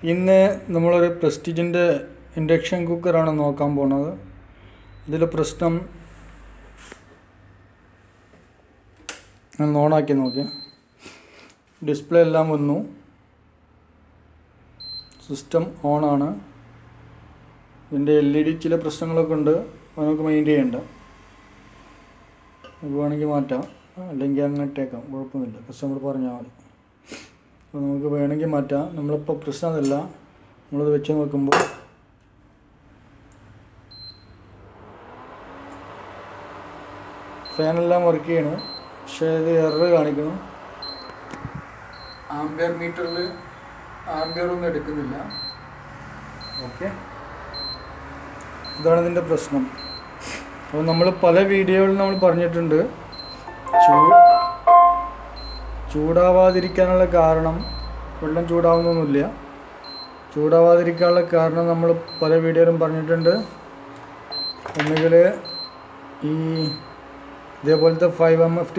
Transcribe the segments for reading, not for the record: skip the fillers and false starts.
ഇന്ന് നമ്മളൊരു പ്രസ്റ്റീജിൻ്റെ ഇൻഡക്ഷൻ കുക്കറാണ് നോക്കാൻ പോകുന്നത്. ഇതിൽ പ്രശ്നം ഞാൻ ഓണാക്കി നോക്കി, ഡിസ്പ്ലേ എല്ലാം വന്നു, സിസ്റ്റം ഓണാണ്. ഇതിൻ്റെ LED ചില പ്രശ്നങ്ങളൊക്കെ ഉണ്ട്, നമുക്ക് മൈൻഡ് ചെയ്യണ്ട. നമുക്ക് വേണമെങ്കിൽ മാറ്റാം, അല്ലെങ്കിൽ അങ്ങോട്ടേക്കാം, കുഴപ്പമൊന്നുമില്ല, കസ്റ്റമർ പറഞ്ഞാൽ മതി. അപ്പോൾ നമുക്ക് വേണമെങ്കിൽ മാറ്റാം. നമ്മളിപ്പോൾ പ്രശ്നമല്ല, നമ്മളത് വെച്ച് നോക്കുമ്പോൾ ഫാനെല്ലാം വർക്ക് ചെയ്യണം, പക്ഷേ ഇത് എറർ കാണിക്കണം. ആംബിയർ മീറ്ററിൽ ആംബിയറൊന്നും എടുക്കുന്നില്ല. ഓക്കെ, ഇതാണ് ഇതിൻ്റെ പ്രശ്നം. അപ്പോൾ നമ്മൾ പല വീഡിയോകളിൽ നമ്മൾ പറഞ്ഞിട്ടുണ്ട്, ചൂടാവാതിരിക്കാനുള്ള കാരണം, വെള്ളം ചൂടാവുന്നൊന്നുമില്ല. ചൂടാവാതിരിക്കാനുള്ള കാരണം നമ്മൾ പല വീഡിയോയിലും പറഞ്ഞിട്ടുണ്ട്. ഒന്നുകിൽ ഈ ഇതേപോലത്തെ 5 MFT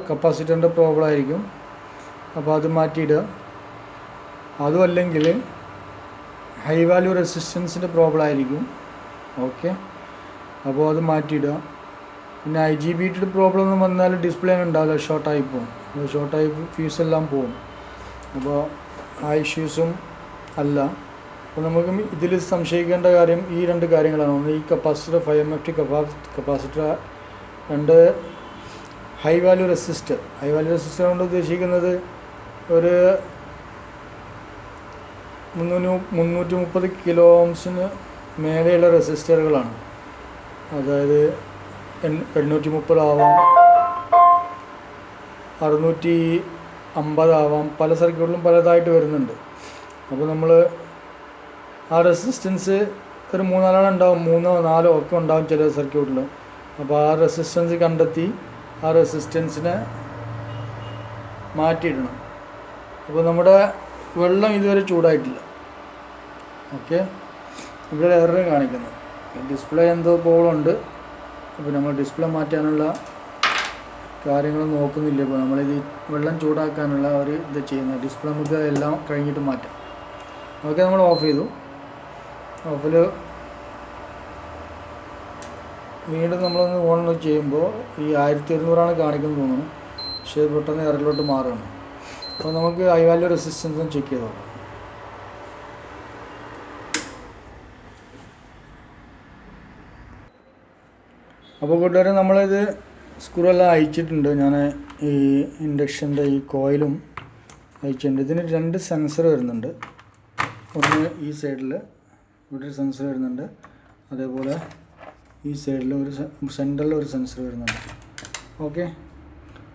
കപ്പാസിറ്ററിൻ്റെ പ്രോബ്ലം ആയിരിക്കും, അപ്പോൾ അത് മാറ്റിയിടുക. അതുമല്ലെങ്കിൽ ഹൈ വാല്യൂ റെസിസ്റ്റൻസിൻ്റെ പ്രോബ്ലം ആയിരിക്കും. ഓക്കെ, അപ്പോൾ അത് മാറ്റിയിടുക. പിന്നെ IGBT പ്രോബ്ലം ഒന്നും വന്നാൽ ഡിസ്പ്ലേ ഉണ്ടാവില്ല, ഷോർട്ടായി പോകും. ഷോർട്ടായി ഫ്യൂസ് എല്ലാം പോകും. അപ്പോൾ ആ ഇഷ്യൂസും അല്ല. അപ്പോൾ നമുക്ക് ഇതിൽ സംശയിക്കേണ്ട കാര്യം ഈ രണ്ട് കാര്യങ്ങളാണ്. ഒന്ന്, ഈ കപ്പാസിറ്റർ 5 MFT കപ്പാസിറ്റർ. രണ്ട്, high value resistor. High value resistor കൊണ്ട് ഉദ്ദേശിക്കുന്നത് ഒരു 330 കിലോ ഓംസിന് മേലെയുള്ള റെസിസ്റ്ററുകളാണ്. അതായത് 830 ആവാം, 650 ആവാം, പല സർക്യൂട്ടിലും പലതായിട്ട് വരുന്നുണ്ട്. അപ്പോൾ നമ്മൾ ആ റെസിസ്റ്റൻസ് ഒരു 3-4 ഉണ്ടാവും, 3-4 ഒക്കെ ഉണ്ടാവും ചില സർക്യൂട്ടിൽ. അപ്പോൾ ആ റെസിസ്റ്റൻസ് കണ്ടെത്തി ആ റെസിസ്റ്റൻസിനെ മാറ്റിയിടണം. അപ്പോൾ നമ്മുടെ വെള്ളം ഇതുവരെ ചൂടായിട്ടില്ല. ഓക്കെ, ഇവിടെ എറർ കാണിക്കുന്നു, ഡിസ്പ്ലേ എന്തോ പ്രോബ്ലമുണ്ട്. അപ്പോൾ നമ്മൾ ഡിസ്പ്ലേ മാറ്റാനുള്ള കാര്യങ്ങൾ നോക്കുന്നില്ല. ഇപ്പോൾ നമ്മളിത് വെള്ളം ചൂടാക്കാനുള്ള ഒരു ഇത് ചെയ്യുന്നത്. ഡിസ്പ്ലേ നമുക്ക് എല്ലാം കഴിഞ്ഞിട്ട് മാറ്റാം. ഓക്കെ, നമ്മൾ ഓഫ് ചെയ്തു. ഓഫിൽ വീണ്ടും നമ്മളൊന്ന് ഓൺ ചെയ്യുമ്പോൾ ഈ 1200 കാണിക്കുന്നത് തോന്നുന്നു, പക്ഷേ പെട്ടെന്ന് എററിലോട്ട് മാറുകയാണ്. അപ്പോൾ നമുക്ക് ഹൈ വാല്യൂ റെസിസ്റ്റൻസും ചെക്ക് ചെയ്ത് നോക്കാം. അപ്പോൾ കൂട്ടുകാരെ, നമ്മളിത് സ്ക്രൂ എല്ലാം അയച്ചിട്ടുണ്ട്. ഞാൻ ഈ ഇൻഡക്ഷൻ്റെ ഈ കോയിലും അയച്ചിട്ടുണ്ട്. ഇതിന് 2 സെൻസർ വരുന്നുണ്ട്. ഒന്ന് ഈ സൈഡിൽ ഇവിടെ ഒരു സെൻസർ വരുന്നുണ്ട്, അതേപോലെ ഈ സൈഡിൽ ഒരു സെൻറ്ററിൽ ഒരു സെൻസർ വരുന്നുണ്ട്. ഓക്കെ,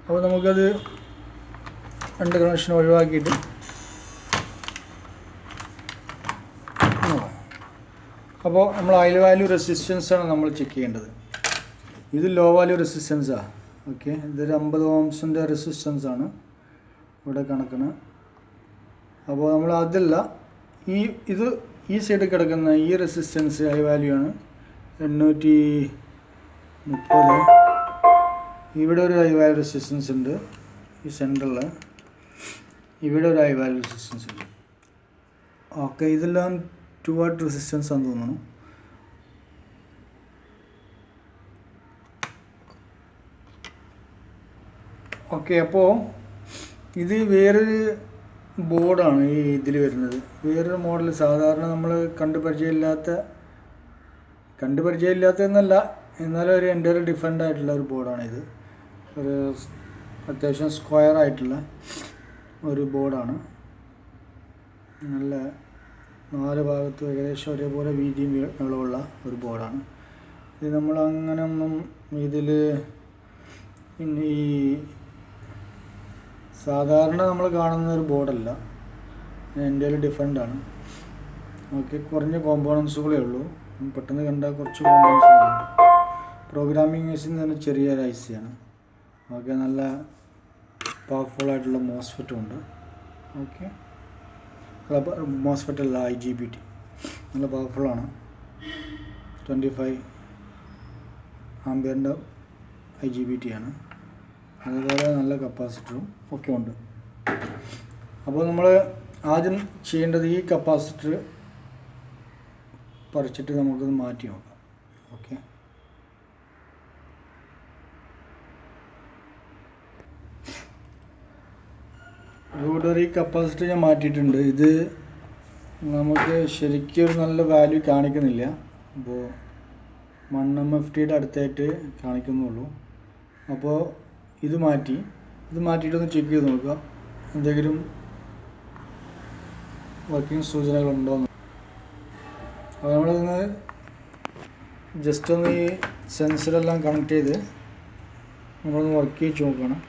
അപ്പോൾ നമുക്കത് 2 കണക്ഷൻ ഒഴിവാക്കിയിട്ട് അപ്പോൾ നമ്മൾ ഹൈ വാല്യൂ റെസിസ്റ്റൻസാണ് നമ്മൾ ചെക്ക് ചെയ്യേണ്ടത്. ഇത് ലോ വാല്യൂ റെസിസ്റ്റൻസാണ്. ഓക്കെ, ഇതൊരു 50 ഓംസിൻ്റെ റെസിസ്റ്റൻസാണ് ഇവിടെ കണക്കിന്. അപ്പോൾ നമ്മൾ അതല്ല, ഇത് ഈ സൈഡിൽ കിടക്കുന്ന ഈ റെസിസ്റ്റൻസ് ഹൈ വാല്യൂ ആണ്, 830. ഇവിടെ ഒരു ഹൈ വാല്യൂ റെസിസ്റ്റൻസ് ഉണ്ട്, ഈ സെൻറ്ററിൽ. ഇവിടെ ഒരു ഹൈ വാല്യൂ റെസിസ്റ്റൻസ് ഉണ്ട്. ഓക്കെ, ഇതെല്ലാം 2 വാട്ട് റെസിസ്റ്റൻസ് ആണെന്ന് തോന്നുന്നു. ഓക്കെ, അപ്പോൾ ഇത് വേറൊരു ബോർഡാണ് ഈ ഇതിൽ വരുന്നത്, വേറൊരു മോഡൽ. സാധാരണ നമ്മൾ കണ്ടുപരിചയമില്ലാത്തതെന്നല്ല, എന്നാലും ഒരു എൻ്റെ ഒരു ഡിഫറെൻ്റ് ആയിട്ടുള്ള ഒരു ബോർഡാണിത്. ഒരു അത്യാവശ്യം സ്ക്വയർ ആയിട്ടുള്ള ഒരു ബോർഡാണ്. നല്ല 4 ഭാഗത്തും ഏകദേശം ഒരേപോലെ വീതിയും നീളമുള്ള ഒരു ബോർഡാണ് ഇത്. നമ്മൾ അങ്ങനെ ഒന്നും ഇതിൽ പിന്നെ ഈ സാധാരണ നമ്മൾ കാണുന്ന ഒരു ബോർഡല്ല, എൻ്റെ ഡിഫറെൻ്റ് ആണ്. ഓക്കെ, കുറഞ്ഞ കോമ്പോണൻസുകളേ ഉള്ളൂ, പെട്ടെന്ന് കണ്ടാൽ കുറച്ച് കോമ്പോണൻസുകളുണ്ട്. പ്രോഗ്രാമിംഗ് മെഷീൻ തന്നെ ചെറിയൊരു IC-ആണ്. ഓക്കെ, നല്ല പവർഫുള്ളായിട്ടുള്ള മോസ്ഫെറ്റും ഉണ്ട്. ഓക്കെ, മോസ്ഫെറ്റ് അല്ല, IGBT നല്ല പവർഫുള്ളാണ്. 25 ആംബിയറിൻ്റെ IGBT ആണ്. അതുപോലെ നല്ല കപ്പാസിറ്ററും ഒക്കെ ഉണ്ട്. അപ്പോൾ നമ്മൾ ആദ്യം ചെയ്യേണ്ടത് ഈ കപ്പാസിറ്റർ പറിച്ചിട്ട് നമുക്കത് മാറ്റി നോക്കാം. ഓക്കെ, ഇവിടെ ഈ കപ്പാസിറ്റർ ഞാൻ മാറ്റിയിട്ടുണ്ട്. ഇത് നമുക്ക് ശരിക്കും ഒരു നല്ല വാല്യൂ കാണിക്കുന്നില്ല. അപ്പോൾ 1MFTയുടെ അടുത്തായിട്ട് കാണിക്കുന്നുള്ളൂ. അപ്പോൾ ഇത് മാറ്റിയിട്ടൊന്ന് ചെക്ക് ചെയ്ത് നോക്കുക, എന്തെങ്കിലും വർക്കിംഗ് സൂചനകളുണ്ടോ എന്ന്. അപ്പോൾ നമ്മളിന്ന് ജസ്റ്റ് ഒന്ന് ഈ സെൻസറെല്ലാം കണക്ട് ചെയ്ത് നമ്മളൊന്ന് വർക്ക് ചെയ്ത് നോക്കണം.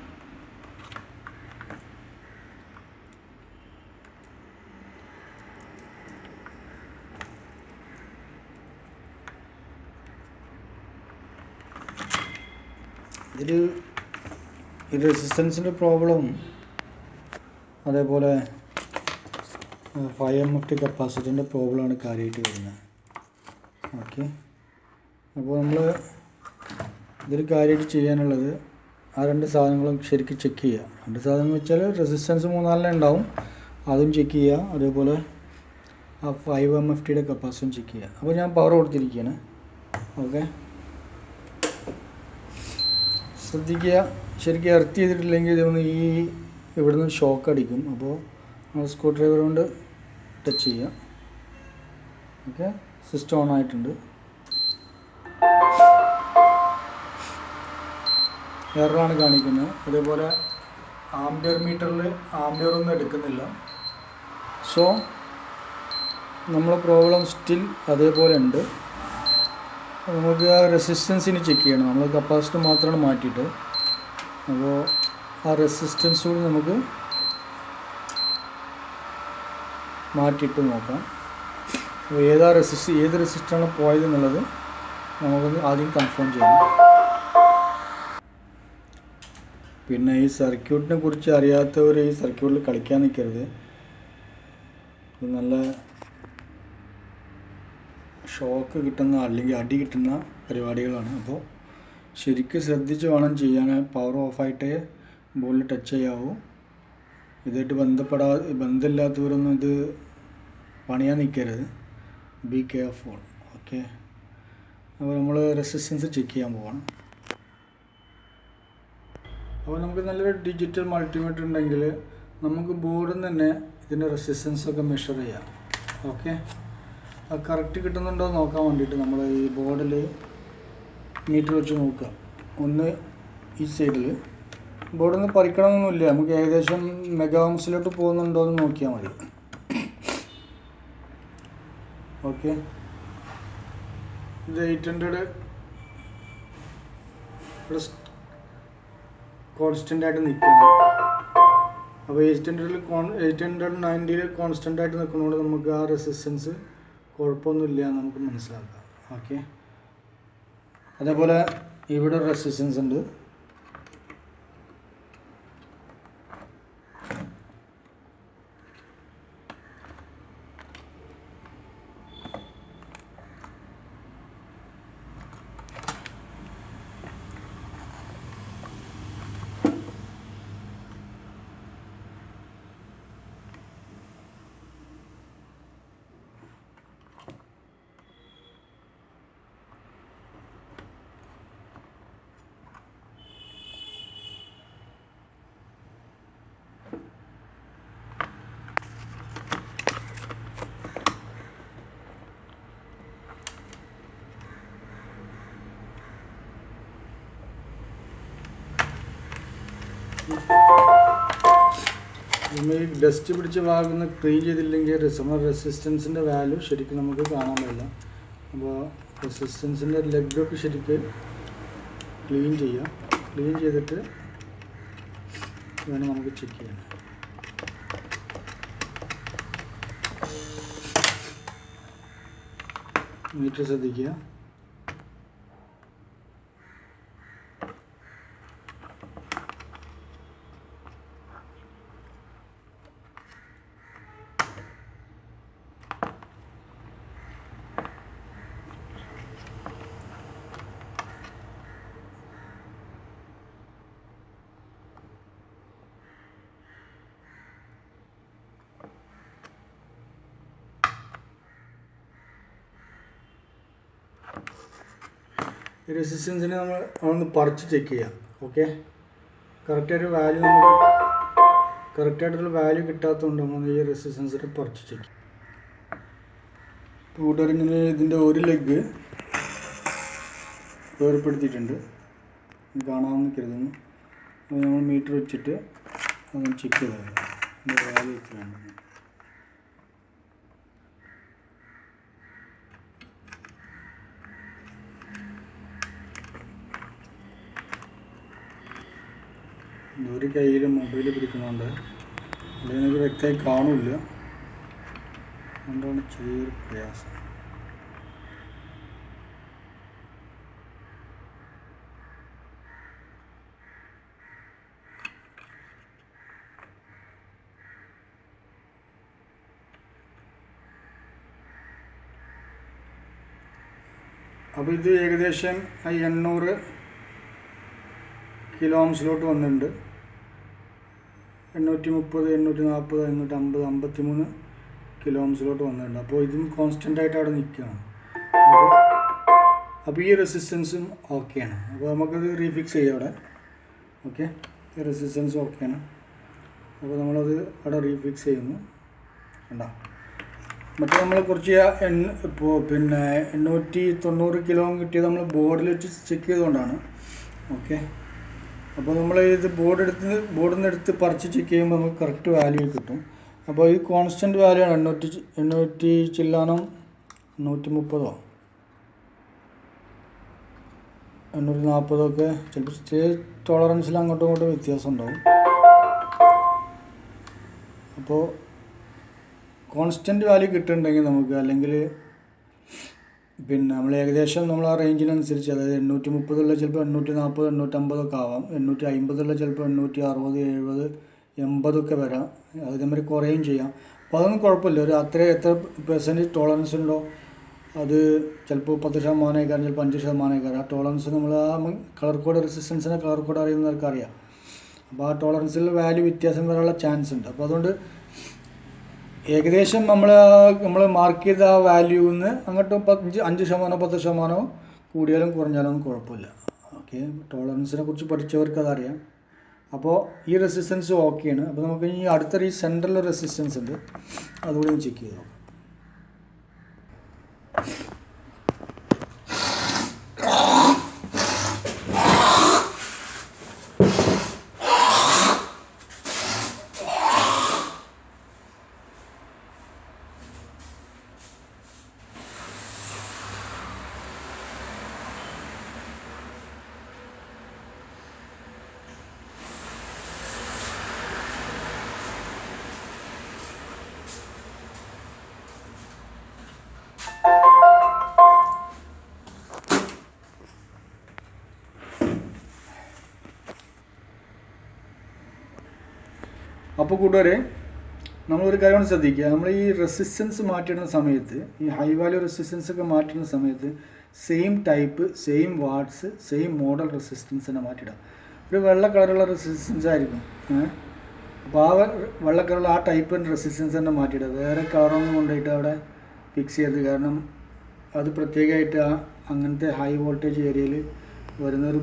ഇതിൽ ഈ റെസിസ്റ്റൻസിൻ്റെ പ്രോബ്ലം, അതേപോലെ 5MFT കപ്പാസിറ്ററിൻ്റെ പ്രോബ്ലമാണ് കാര്യമായിട്ട് വരുന്നത്. ഓക്കെ, അപ്പോൾ നമ്മൾ ഇതിൽ കാര്യമായിട്ട് ചെയ്യാനുള്ളത് ആ രണ്ട് സാധനങ്ങളും ശരിക്കും ചെക്ക് ചെയ്യുക. രണ്ട് സാധനം വെച്ചാൽ റെസിസ്റ്റൻസ് 3-4 ഉണ്ടാവും, അതും ചെക്ക് ചെയ്യുക. അതേപോലെ ആ 5MFTയുടെ കപ്പാസിറ്ററും ചെക്ക് ചെയ്യുക. അപ്പോൾ ഞാൻ പവർ കൊടുത്തിരിക്കുകയാണ്. ഓക്കെ, ശ്രദ്ധിക്കുക, ശരിക്കും എർത്ത് ചെയ്തിട്ടില്ലെങ്കിൽ ഇതൊന്ന് ഇവിടുന്ന് ഷോക്ക് അടിക്കും. അപ്പോൾ നമ്മൾ സ്ക്രൂ ഡ്രൈവർ കൊണ്ട് ടച്ച് ചെയ്യുക. ഓക്കെ, സിസ്റ്റം ഓൺ ആയിട്ടുണ്ട്. എററാണ് കാണിക്കുന്നത്. അതേപോലെ ആംപിയർ മീറ്ററിൽ ആംപിയർ ഒന്നും എടുക്കുന്നില്ല. സോ നമ്മളെ പ്രോബ്ലം സ്റ്റിൽ അതേപോലെ ഉണ്ട്. നമുക്ക് ആ റെസിസ്റ്റൻസിന് ചെക്ക് ചെയ്യണം. നമ്മൾ കപ്പാസിറ്റർ മാത്രമാണ് മാറ്റിയിട്ട്, അപ്പോൾ ആ റെസിസ്റ്റൻസ് കൂടി നമുക്ക് മാറ്റിയിട്ട് നോക്കാം. അപ്പോൾ ഏത് റെസിസ്റ്ററാണ് പോയത് എന്നുള്ളത് നമുക്കൊന്ന് ആദ്യം കൺഫേം ചെയ്യണം. പിന്നെ ഈ സർക്യൂട്ടിനെ കുറിച്ച് അറിയാത്തവർ ഈ സർക്യൂട്ടിൽ കളിക്കാൻ നിൽക്കരുത്. ഇത് നല്ല ഷോക്ക് കിട്ടുന്ന അല്ലെങ്കിൽ അടി കിട്ടുന്ന പരിപാടികളാണ്. അപ്പോൾ ശരിക്കും ശ്രദ്ധിച്ച് വേണം ചെയ്യാൻ. പവർ ഓഫായിട്ടേ ബോളിൽ ടച്ച് ചെയ്യാവൂ. ഇതായിട്ട് ബന്ധമില്ലാത്തവരൊന്നും ഇത് പണിയാൻ നിൽക്കരുത്. Be careful. ഓക്കെ, അപ്പോൾ നമ്മൾ റെസിസ്റ്റൻസ് ചെക്ക് ചെയ്യാൻ പോകണം. അപ്പോൾ നമുക്ക് നല്ലൊരു ഡിജിറ്റൽ മൾട്ടിമീറ്റർ ഉണ്ടെങ്കിൽ നമുക്ക് ബോർഡിൽ നിന്ന് തന്നെ ഇതിൻ്റെ റെസിസ്റ്റൻസൊക്കെ മെഷർ ചെയ്യാം. ഓക്കെ, അത് കറക്റ്റ് കിട്ടുന്നുണ്ടോ എന്ന് നോക്കാൻ വേണ്ടിയിട്ട് നമ്മൾ ഈ ബോർഡിൽ മീറ്റർ വെച്ച് നോക്കുക. ഒന്ന് ഈ സൈഡിൽ ബോർഡിൽ നിന്ന് പറിക്കണമെന്നൊന്നുമില്ല, നമുക്ക് ഏകദേശം മെഗാ ഓംസിലോട്ട് പോകുന്നുണ്ടോ എന്ന് നോക്കിയാൽ മതി. ഓക്കെ, ഇത് 800 കോൺസ്റ്റൻ്റ് ആയിട്ട് നിൽക്കുന്നു. അപ്പോൾ 890 കോൺസ്റ്റൻ്റ് ആയിട്ട് നിൽക്കുന്നതുകൊണ്ട് നമുക്ക് ആ റെസിസ്റ്റൻസ് കുഴപ്പമൊന്നുമില്ല നമുക്ക് മനസ്സിലാക്കാം. ഓക്കെ, അതേപോലെ ഇവിടെ റെസിസ്റ്റൻസ് ഉണ്ട്. നമ്മൾ ഈ ഡസ്റ്റ് പിടിച്ച് ഭാഗത്ത് ക്ലീൻ ചെയ്തില്ലെങ്കിൽ റെസിസ്റ്റൻസിൻ്റെ വാല്യൂ ശരിക്കും നമുക്ക് കാണാൻ പറ്റില്ല. അപ്പോൾ റെസിസ്റ്റൻസിൻ്റെ ലെഗൊക്കെ ശരിക്കും ക്ലീൻ ചെയ്തിട്ട് വേണം നമുക്ക് ചെക്ക് ചെയ്യാൻ. മീറ്റർ ശ്രദ്ധിക്കുക. ഈ റെസിസ്റ്റൻസിനെ നമ്മൾ ഒന്ന് പറിച്ച് ചെക്ക് ചെയ്യാം. ഓക്കെ, കറക്റ്റായിട്ടൊരു വാല്യൂ കിട്ടാത്തതുകൊണ്ട് നമ്മൾ ഈ റെസിസ്റ്റൻസിനെ പറിച്ച് ചെക്ക് ചെയ്യും. കൂട്ടുകാരിങ്ങനെ ഇതിൻ്റെ ഒരു ലെഗ് വേർപ്പെടുത്തിയിട്ടുണ്ട്, കാണാമെന്ന് കരുതുന്നു. അപ്പോൾ നമ്മൾ മീറ്റർ വെച്ചിട്ട് അതൊന്ന് ചെക്ക് ചെയ്താൽ ഇതിൻ്റെ വാല്യൂ എത്രയാണ്. ഒരു കയ്യിൽ മൊബൈൽ പിടിക്കുന്നുണ്ട്, അല്ലെങ്കിൽ എനിക്ക് വ്യക്തമായി കാണില്ല, അതുകൊണ്ടാണ് ചെറിയൊരു പ്രയാസം. അപ്പോൾ ഇത് ഏകദേശം 800 കിലോ ഓംസിലോട്ട് വന്നിട്ടുണ്ട്. 830, 840, 850, 53 കിലോ ഓംസിലോട്ട് വന്നിട്ടുണ്ട്. അപ്പോൾ ഇതും കോൺസ്റ്റൻ്റായിട്ട് അവിടെ നിൽക്കുകയാണ്. അപ്പോൾ ഈ റെസിസ്റ്റൻസും ഓക്കെയാണ്. അപ്പോൾ നമുക്കത് റീഫിക്സ് ചെയ്യാം അവിടെ. ഓക്കെ, ഈ റെസിസ്റ്റൻസ് ഓക്കെയാണ്. അപ്പോൾ നമ്മളത് അവിടെ റീഫിക്സ് ചെയ്യുന്നു. കണ്ടോ, മറ്റേ നമ്മൾ കുറച്ച് ഇപ്പോൾ 890 കിലോ കിട്ടിയത് നമ്മൾ ബോർഡിൽ വെച്ച് ചെക്ക് ചെയ്തുകൊണ്ടാണ്. ഓക്കെ, അപ്പോൾ നമ്മൾ ഇത് ബോർഡിൽ നിന്ന് എടുത്ത് പറിച്ച് ചെക്ക് ചെയ്യുമ്പോൾ നമുക്ക് കറക്റ്റ് വാല്യൂ കിട്ടും. അപ്പോൾ ഈ കോൺസ്റ്റൻറ്റ് വാല്യൂ ആണ് 800 ചില്ലാനം, 130 840 ചിലപ്പോൾ ചെറിയ ടോളറൻസിൽ അങ്ങോട്ടും ഇങ്ങോട്ടും വ്യത്യാസം ഉണ്ടാവും. അപ്പോൾ കോൺസ്റ്റൻറ്റ് വാല്യൂ കിട്ടുന്നുണ്ടെങ്കിൽ നമുക്ക്, അല്ലെങ്കിൽ നമ്മൾ ഏകദേശം നമ്മൾ ആ റേഞ്ചിനനുസരിച്ച്, അതായത് 830 ചിലപ്പോൾ 840, 850 ആവാം, 850 ചിലപ്പോൾ 860, 70, 80 വരാം. അതേമാതിരി കുറയും ചെയ്യാം. അപ്പോൾ അതൊന്നും കുഴപ്പമില്ല. ഒരു എത്ര പെർസെൻറ്റേജ് ടോളറൻസ് ഉണ്ടോ അത് ചിലപ്പോൾ 10% ആയിക്കാരം, ചിലപ്പോൾ 5% ആയിക്കാരം. ആ ടോളറൻസ് നമ്മൾ ആ കളർ കോഡ് റെസിസ്റ്റൻസിനെ കളർ കോഡ് അറിയുന്നവർക്ക് അറിയാം. അപ്പോൾ ആ ടോളറൻസിൽ വാല്യൂ വ്യത്യാസം വരാനുള്ള ചാൻസ് ഉണ്ട്. അപ്പോൾ അതുകൊണ്ട് ഏകദേശം നമ്മൾ മാർക്ക് ചെയ്ത ആ വാല്യൂവിൽ നിന്ന് അങ്ങോട്ട് 5%, 10% കൂടിയാലും കുറഞ്ഞാലും ഒന്നും കുഴപ്പമില്ല. ഓക്കെ, ടോളറൻസിനെ കുറിച്ച് പഠിച്ചവർക്ക് അതറിയാം. അപ്പോൾ ഈ റെസിസ്റ്റൻസ് ഓക്കെയാണ്. അപ്പോൾ നമുക്ക് ഈ അടുത്തൊരു ഈ സെൻട്രൽ റെസിസ്റ്റൻസ് ഉണ്ട്, അതുകൂടി ചെക്ക് ചെയ്ത് നോക്കാം. അപ്പോൾ കൂട്ടുകാരെ, നമ്മളൊരു കാര്യം ശ്രദ്ധിക്കുക. നമ്മൾ ഈ റെസിസ്റ്റൻസ് മാറ്റിയിടുന്ന സമയത്ത്, ഈ ഹൈ വാല്യൂ റെസിസ്റ്റൻസ് ഒക്കെ മാറ്റുന്ന സമയത്ത് same type, same watts, same model resistance തന്നെ മാറ്റിയിടാം. ഒരു വെള്ള കളറുള്ള റെസിസ്റ്റൻസ് ആയിരിക്കും. അപ്പോൾ ആ വെള്ള കളറുള്ള ആ ടൈപ്പ് റെസിസ്റ്റൻസ് തന്നെ മാറ്റിയിടുക. വേറെ കളറൊന്നും കൊണ്ടുപോയിട്ട് അവിടെ ഫിക്സ് ചെയ്യരുത്. കാരണം അത് പ്രത്യേകമായിട്ട് അങ്ങനത്തെ ഹൈ വോൾട്ടേജ് ഏരിയയിൽ വരുന്നൊരു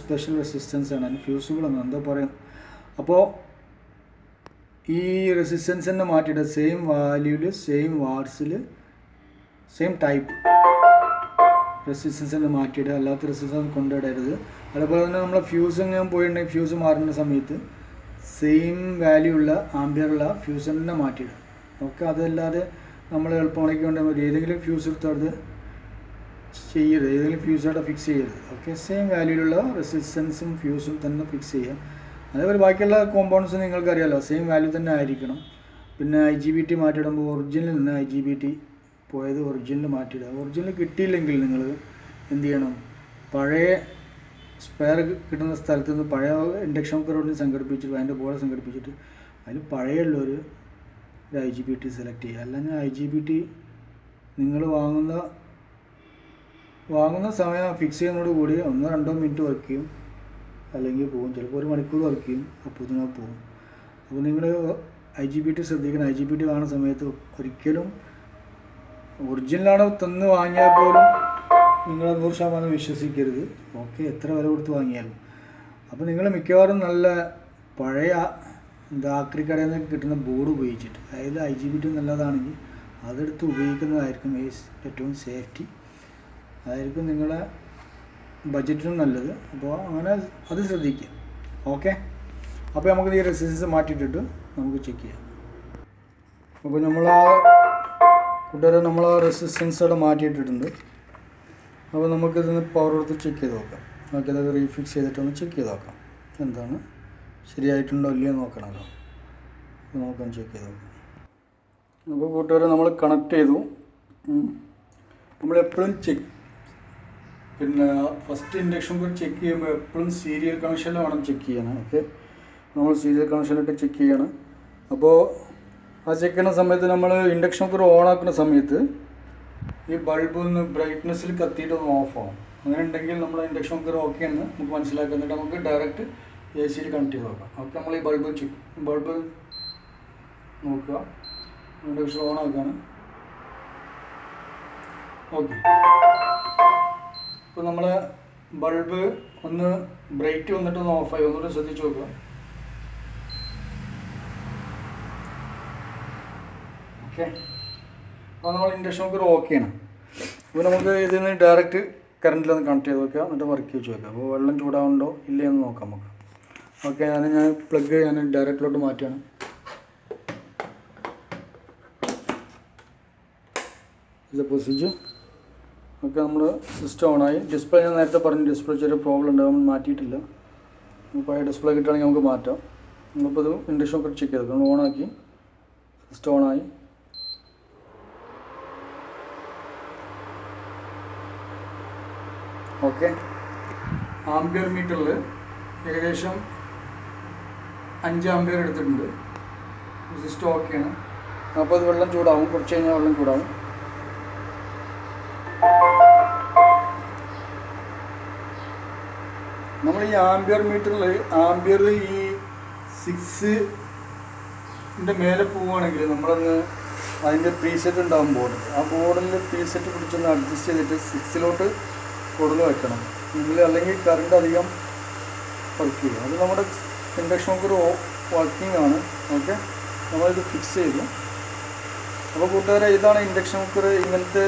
സ്പെഷ്യൽ റെസിസ്റ്റൻസ് ആണ്. അതിന് ഫ്യൂസിബിൾ എന്ന് എന്താ പറയും. അപ്പോൾ ഈ റെസിസ്റ്റൻസ് തന്നെ മാറ്റിയിടുക. സെയിം വാല്യൂവിൽ, സെയിം വാട്ട്സിൽ, സെയിം ടൈപ്പ് റെസിസ്റ്റൻസ് തന്നെ മാറ്റിയിടുക. അല്ലാത്ത റെസിസ്റ്റൻസ് കൊണ്ടുവിടരുത്. അതുപോലെ തന്നെ നമ്മൾ ഫ്യൂസ് എങ്ങനെ പോയിട്ടുണ്ടെങ്കിൽ ഫ്യൂസ് മാറുന്ന സമയത്ത് സെയിം വാല്യൂ ഉള്ള ആംബിയറുള്ള ഫ്യൂസ് തന്നെ മാറ്റിയിടുക. ഓക്കെ, അതല്ലാതെ നമ്മൾ എളുപ്പമാണെങ്കിൽ കൊണ്ട് ഏതെങ്കിലും ഫ്യൂസ് എടുത്തത് ചെയ്യരുത്, ഏതെങ്കിലും ഫ്യൂസോടെ ഫിക്സ് ചെയ്യരുത്. ഓക്കെ, സെയിം വാല്യൂയിലുള്ള റെസിസ്റ്റൻസും ഫ്യൂസും തന്നെ ഫിക്സ് ചെയ്യുക. അതേപോലെ ബാക്കിയുള്ള കോമ്പൗണ്ട്സ് നിങ്ങൾക്കറിയാമല്ലോ, സെയിം വാല്യൂ തന്നെ ആയിരിക്കണം. പിന്നെ IGBT മാറ്റിയിടുമ്പോൾ ഒറിജിനൽ നിന്ന് IGBT പോയത് ഒറിജിനൽ മാറ്റിയിടുക. ഒറിജിനൽ കിട്ടിയില്ലെങ്കിൽ നിങ്ങൾ എന്ത് ചെയ്യണം, പഴയ സ്പെയർ കിട്ടുന്ന സ്ഥലത്ത് നിന്ന് പഴയ ഇൻഡക്ഷൻ കുക്കർ സംഘടിപ്പിച്ചിട്ട് അതിൻ്റെ ബോർഡ് സംഘടിപ്പിച്ചിട്ട് അതിൽ പഴയുള്ളൊരു IGBT സെലക്ട് ചെയ്യുക. അല്ലെങ്കിൽ IGBT നിങ്ങൾ വാങ്ങുന്ന സമയം ഫിക്സ് ചെയ്യുന്നതോടുകൂടി 1-2 മിനിറ്റ് വർക്ക് ചെയ്യും, അല്ലെങ്കിൽ പോകും. ചിലപ്പോൾ 1 മണിക്കൂർ വർക്ക് ചെയ്യും, അപ്പോൾ ഇതിനാ പോകും. അപ്പോൾ നിങ്ങൾ IGBT ശ്രദ്ധിക്കണം. IGBT വാങ്ങുന്ന സമയത്ത് ഒരിക്കലും ഒറിജിനലാണ് തന്ന് വാങ്ങിയാൽ പോലും നിങ്ങൾ 100% വിശ്വസിക്കരുത്. ഓക്കെ, എത്ര വില കൊടുത്ത് വാങ്ങിയാലും. അപ്പോൾ നിങ്ങൾ മിക്കവാറും നല്ല പഴയ ആക്രി കടയിൽ നിന്ന് കിട്ടുന്ന ബോർഡ് ഉപയോഗിച്ചിട്ട്, അതായത് IGBT നല്ലതാണെങ്കിൽ അതെടുത്ത് ഉപയോഗിക്കുന്നതായിരിക്കും ഏറ്റവും സേഫ്റ്റി. അതായിരിക്കും നിങ്ങളെ ബഡ്ജറ്റിനും നല്ലത്. അപ്പോൾ അങ്ങനെ അത് ശ്രദ്ധിക്കുക. ഓക്കെ, അപ്പോൾ നമുക്ക് ഈ റെസിസ്റ്റൻസ് മാറ്റിയിട്ടിട്ട് നമുക്ക് ചെക്ക് ചെയ്യാം. അപ്പോൾ നമ്മൾ റെസിസ്റ്റൻസ് അവിടെ മാറ്റിയിട്ടിട്ടുണ്ട്. അപ്പോൾ നമുക്കിതൊന്ന് പവർ കൊടുത്ത് ചെക്ക് ചെയ്ത് നോക്കാം. നമുക്കിതൊക്കെ റീഫിക്സ് ചെയ്തിട്ടൊന്ന് ചെക്ക് ചെയ്ത് നോക്കാം എന്താണ് ശരിയായിട്ടുണ്ടോ ഇല്ലയോ നോക്കണമല്ലോ. അപ്പോൾ നമുക്കൊന്ന് ചെക്ക് ചെയ്ത് നോക്കാം. അപ്പോൾ കൂട്ടുകാരെ, നമ്മൾ കണക്ട് ചെയ്തു. നമ്മളെപ്പോഴും പിന്നെ ഫസ്റ്റ് ഇൻഡക്ഷൻ കുക്കർ ചെക്ക് ചെയ്യുമ്പോൾ എപ്പോഴും സീരിയൽ കണക്ഷനിൽ വേണം ചെക്ക് ചെയ്യാൻ. ഓക്കെ, നമ്മൾ സീരിയൽ കണക്ഷനിലിട്ട് ചെക്ക് ചെയ്യണം. അപ്പോൾ ആ ചെക്ക് ചെയ്യുന്ന സമയത്ത് നമ്മൾ ഇൻഡക്ഷൻ കുക്കർ ഓൺ ആക്കുന്ന സമയത്ത് ഈ ബൾബ് ഒന്ന് ബ്രൈറ്റ്നെസ്സിൽ കത്തിയിട്ട് ഒന്ന് ഓഫ് ആവും. അങ്ങനെ ഉണ്ടെങ്കിൽ നമ്മൾ ഇൻഡക്ഷൻ കുക്കർ ഓക്കെ എന്ന് നമുക്ക് മനസ്സിലാക്കുക. എന്നിട്ട് നമുക്ക് ഡയറക്റ്റ് AC കണക്ട് ചെയ്ത് നോക്കാം. ഓക്കെ, നമ്മൾ ഈ ബൾബ് നോക്കുക, ഇൻഡക്ഷൻ ഓൺ ആക്കുകയാണ്. ഓക്കെ, ഇപ്പോൾ നമ്മളെ ബൾബ് ഒന്ന് ബ്രൈറ്റ് വന്നിട്ട് ഒന്ന് ഓഫായി. ഒന്നുകൂടി ശ്രദ്ധിച്ച് നോക്കുക. ഓക്കെ, അപ്പോൾ നമ്മൾ ഇൻഡക്ഷൻ കുക്കർ ഓക്കെയാണ്. അപ്പോൾ നമുക്ക് ഇതിൽ നിന്ന് ഡയറക്റ്റ് കറണ്ടിലൊന്ന് കണക്ട് ചെയ്ത് നോക്കുക, എന്നിട്ട് വർക്ക് ചെയ്ത് വെക്കുക. അപ്പോൾ വെള്ളം ചൂടാവുന്നുണ്ടോ ഇല്ലയെന്ന് നോക്കാം നമുക്ക്. ഓക്കെ, ഞാൻ പ്ലഗ് ഡയറക്റ്റിലോട്ട് മാറ്റുകയാണ്. ഇത് പ്രൊസീജിയർ. ഓക്കെ, നമ്മൾ സിസ്റ്റം ഓണായി. ഡിസ്പ്ലേ ഞാൻ നേരത്തെ പറഞ്ഞു, ഡിസ്പ്ലേ ചെറിയ പ്രോബ്ലം ഉണ്ട്, നമ്മൾ മാറ്റിയിട്ടില്ല. പഴയ ഡിസ്പ്ലേ കിട്ടുകയാണെങ്കിൽ നമുക്ക് മാറ്റാം. നമ്മളിപ്പോൾ ഇത് ഇൻഡക്ഷൻ കുക്കർ ചെക്ക് ചെയ്ത് നമ്മൾ ഓണാക്കി, സിസ്റ്റം ഓണായി. ഓക്കെ, ആംപിയർ മീറ്ററിൽ ഏകദേശം 5 ആംപിയർ എടുത്തിട്ടുണ്ട്. സിസ്റ്റം ഓക്കെയാണ്. അപ്പോൾ അത് വെള്ളം ചൂടാവും, കുറച്ച് കഴിഞ്ഞാൽ വെള്ളം ചൂടാവും. നമ്മൾ ഈ ആംപിയർ മീറ്ററിൽ ആംപിയർ ഈ 6ൻ്റെ മേലെ പോവുകയാണെങ്കിൽ നമ്മളൊന്ന് അതിൻ്റെ പ്രീസെറ്റ് ഉണ്ടാകും ബോർഡ്. ആ ബോർഡിൽ പ്രീസെറ്റ് പിടിച്ചൊന്ന് അഡ്ജസ്റ്റ് ചെയ്തിട്ട് 6ലോട്ട് കൊടുന്ന് വെക്കണം. അല്ലെങ്കിൽ കറണ്ട് അധികം വർക്ക് ചെയ്യും. അത് നമ്മുടെ ഇൻഡക്ഷൻ കുക്കർ വർക്കിംഗ് ആണ്. ഓക്കെ, നമ്മളിത് ഫിക്സ് ചെയ്തു. അപ്പോൾ കൂട്ടുകാരെ, ഇതാണ് ഇൻഡക്ഷൻ കുക്കർ. ഇങ്ങനത്തെ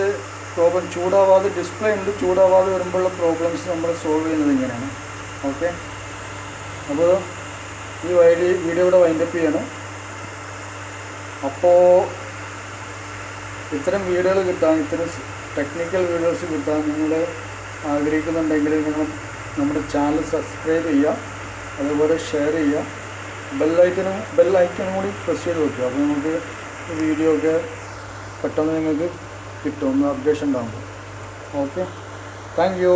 പ്രോബ്ലം ചൂടാവാതെ, ഡിസ്പ്ലേ ഉണ്ട്, ചൂടാവാതെ വരുമ്പോഴുള്ള പ്രോബ്ലംസ് നമ്മൾ സോൾവ് ചെയ്യുന്നത് ഇങ്ങനെയാണ്. ഓക്കെ, അപ്പോൾ ഈ വീഡിയോ ഇവിടെ വൈൻഡപ്പ് ചെയ്യണം. അപ്പോൾ ഇത്തരം വീഡിയോകൾ കിട്ടാൻ, ഇത്തരം ടെക്നിക്കൽ വീഡിയോസ് കിട്ടാൻ നിങ്ങൾ ആഗ്രഹിക്കുന്നുണ്ടെങ്കിൽ നിങ്ങൾ നമ്മുടെ ചാനൽ സബ്സ്ക്രൈബ് ചെയ്യുക, അതുപോലെ ഷെയർ ചെയ്യുക, ബെല്ലൈക്കണും കൂടി പ്രസ് ചെയ്ത് വെക്കുക. അപ്പോൾ നമുക്ക് വീഡിയോ ഒക്കെ പെട്ടെന്ന് നിങ്ങൾക്ക് കിട്ടും, ഒന്ന് അപ്ഡേഷൻ ഉണ്ടാകുമ്പോൾ. Okay, thank you.